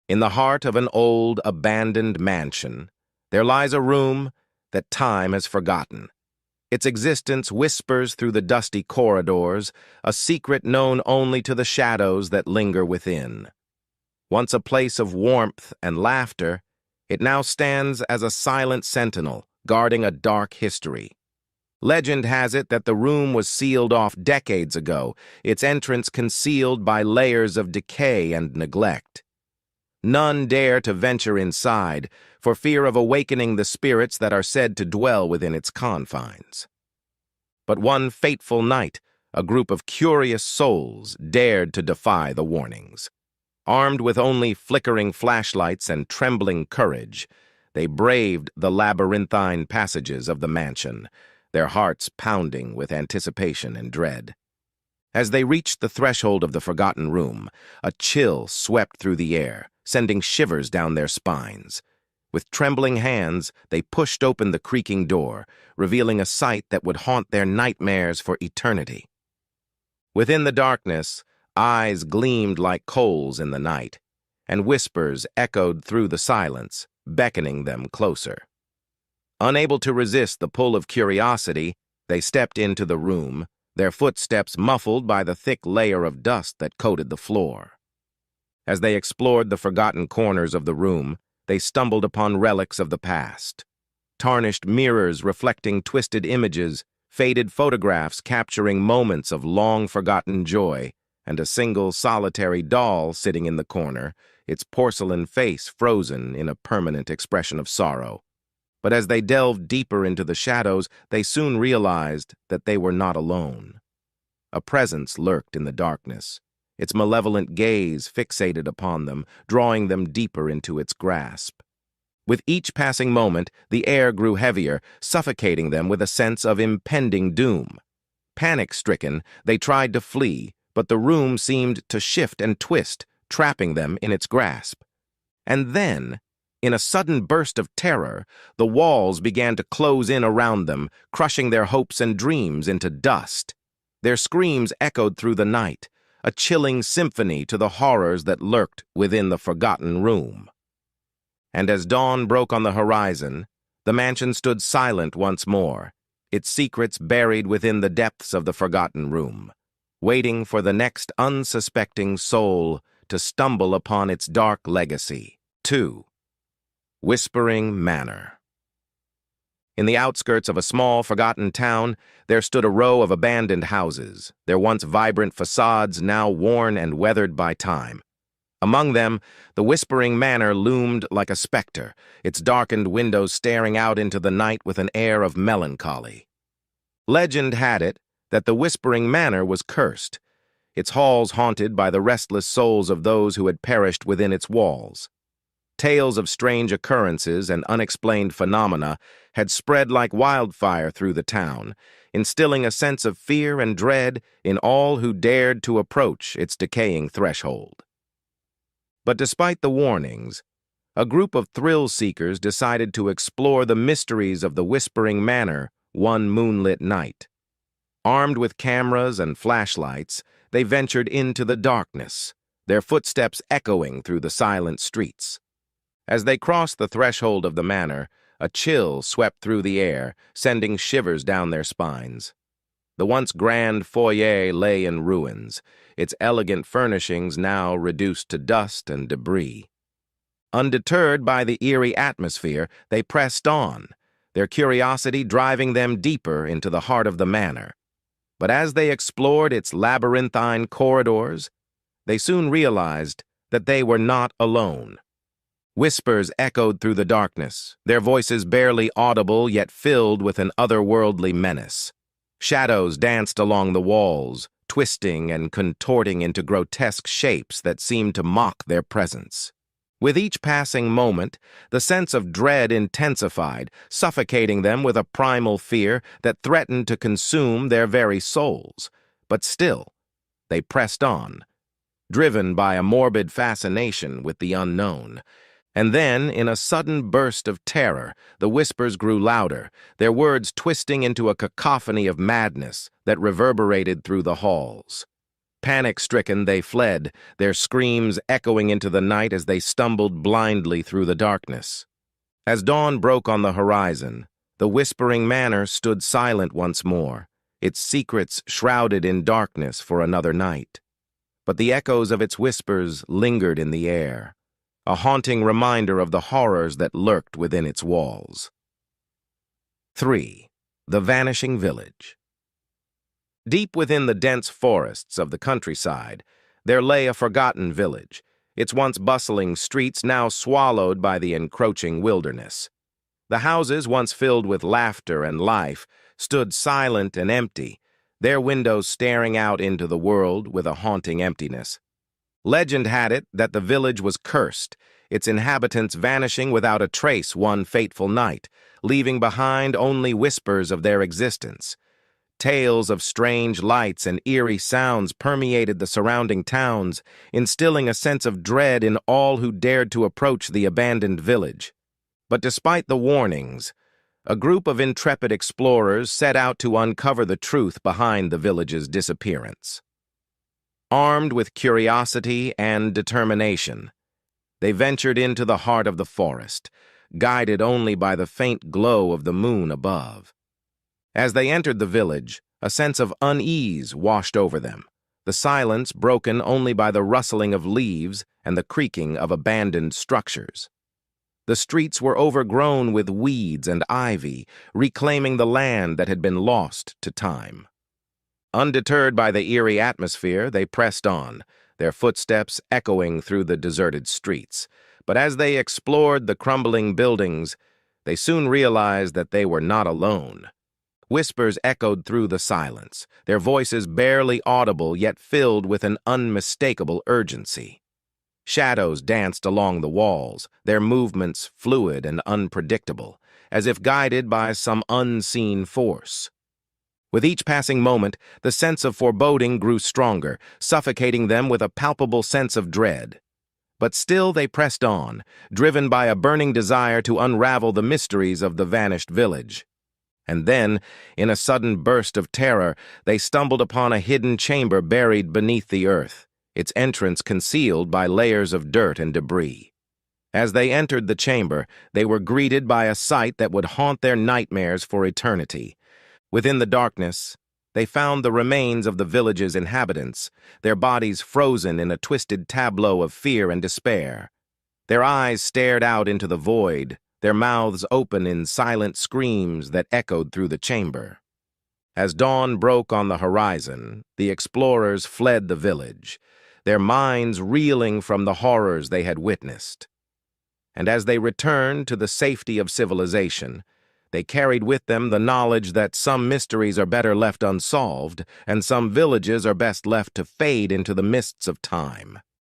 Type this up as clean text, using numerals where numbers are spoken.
In the heart of an old, abandoned mansion, there lies a room that time has forgotten. Its existence whispers through the dusty corridors, a secret known only to the shadows that linger within. Once a place of warmth and laughter, it now stands as a silent sentinel, guarding a dark history. Legend has it that the room was sealed off decades ago, its entrance concealed by layers of decay and neglect. None dare to venture inside, for fear of awakening the spirits that are said to dwell within its confines. But one fateful night, a group of curious souls dared to defy the warnings. Armed with only flickering flashlights and trembling courage, they braved the labyrinthine passages of the mansion, their hearts pounding with anticipation and dread. As they reached the threshold of the forgotten room, a chill swept through the air, sending shivers down their spines. With trembling hands, they pushed open the creaking door, revealing a sight that would haunt their nightmares for eternity. Within the darkness, eyes gleamed like coals in the night, and whispers echoed through the silence, beckoning them closer. Unable to resist the pull of curiosity, they stepped into the room, their footsteps muffled by the thick layer of dust that coated the floor. As they explored the forgotten corners of the room, they stumbled upon relics of the past. Tarnished mirrors reflecting twisted images, faded photographs capturing moments of long-forgotten joy, and a single solitary doll sitting in the corner, its porcelain face frozen in a permanent expression of sorrow. But as they delved deeper into the shadows, they soon realized that they were not alone. A presence lurked in the darkness, its malevolent gaze fixated upon them, drawing them deeper into its grasp. With each passing moment, the air grew heavier, suffocating them with a sense of impending doom. Panic-stricken, they tried to flee, but the room seemed to shift and twist, trapping them in its grasp. And then, in a sudden burst of terror, the walls began to close in around them, crushing their hopes and dreams into dust. Their screams echoed through the night, a chilling symphony to the horrors that lurked within the forgotten room. And as dawn broke on the horizon, the mansion stood silent once more, its secrets buried within the depths of the forgotten room, waiting for the next unsuspecting soul to stumble upon its dark legacy. 2. Whispering Manor. In the outskirts of a small, forgotten town, there stood a row of abandoned houses, their once vibrant facades now worn and weathered by time. Among them, the Whispering Manor loomed like a specter, its darkened windows staring out into the night with an air of melancholy. Legend had it that the Whispering Manor was cursed, its halls haunted by the restless souls of those who had perished within its walls. Tales of strange occurrences and unexplained phenomena had spread like wildfire through the town, instilling a sense of fear and dread in all who dared to approach its decaying threshold. But despite the warnings, a group of thrill-seekers decided to explore the mysteries of the Whispering Manor one moonlit night. Armed with cameras and flashlights, they ventured into the darkness, their footsteps echoing through the silent streets. As they crossed the threshold of the manor, a chill swept through the air, sending shivers down their spines. The once grand foyer lay in ruins, its elegant furnishings now reduced to dust and debris. Undeterred by the eerie atmosphere, they pressed on, their curiosity driving them deeper into the heart of the manor. But as they explored its labyrinthine corridors, they soon realized that they were not alone. Whispers echoed through the darkness, their voices barely audible yet filled with an otherworldly menace. Shadows danced along the walls, twisting and contorting into grotesque shapes that seemed to mock their presence. With each passing moment, the sense of dread intensified, suffocating them with a primal fear that threatened to consume their very souls. But still, they pressed on, driven by a morbid fascination with the unknown. And then, in a sudden burst of terror, the whispers grew louder, their words twisting into a cacophony of madness that reverberated through the halls. Panic-stricken, they fled, their screams echoing into the night as they stumbled blindly through the darkness. As dawn broke on the horizon, the Whispering Manor stood silent once more, its secrets shrouded in darkness for another night. But the echoes of its whispers lingered in the air, a haunting reminder of the horrors that lurked within its walls. 3. The Vanishing Village. Deep within the dense forests of the countryside, there lay a forgotten village, its once bustling streets now swallowed by the encroaching wilderness. The houses, once filled with laughter and life, stood silent and empty, their windows staring out into the world with a haunting emptiness. Legend had it that the village was cursed, its inhabitants vanishing without a trace one fateful night, leaving behind only whispers of their existence. Tales of strange lights and eerie sounds permeated the surrounding towns, instilling a sense of dread in all who dared to approach the abandoned village. But despite the warnings, a group of intrepid explorers set out to uncover the truth behind the village's disappearance. Armed with curiosity and determination, they ventured into the heart of the forest, guided only by the faint glow of the moon above. As they entered the village, a sense of unease washed over them, the silence broken only by the rustling of leaves and the creaking of abandoned structures. The streets were overgrown with weeds and ivy, reclaiming the land that had been lost to time. Undeterred by the eerie atmosphere, they pressed on, their footsteps echoing through the deserted streets. But as they explored the crumbling buildings, they soon realized that they were not alone. Whispers echoed through the silence, their voices barely audible yet filled with an unmistakable urgency. Shadows danced along the walls, their movements fluid and unpredictable, as if guided by some unseen force. With each passing moment, the sense of foreboding grew stronger, suffocating them with a palpable sense of dread. But still they pressed on, driven by a burning desire to unravel the mysteries of the vanished village. And then, in a sudden burst of terror, they stumbled upon a hidden chamber buried beneath the earth, its entrance concealed by layers of dirt and debris. As they entered the chamber, they were greeted by a sight that would haunt their nightmares for eternity. Within the darkness, they found the remains of the village's inhabitants, their bodies frozen in a twisted tableau of fear and despair. Their eyes stared out into the void, their mouths open in silent screams that echoed through the chamber. As dawn broke on the horizon, the explorers fled the village, their minds reeling from the horrors they had witnessed. And as they returned to the safety of civilization, they carried with them the knowledge that some mysteries are better left unsolved, and some villages are best left to fade into the mists of time.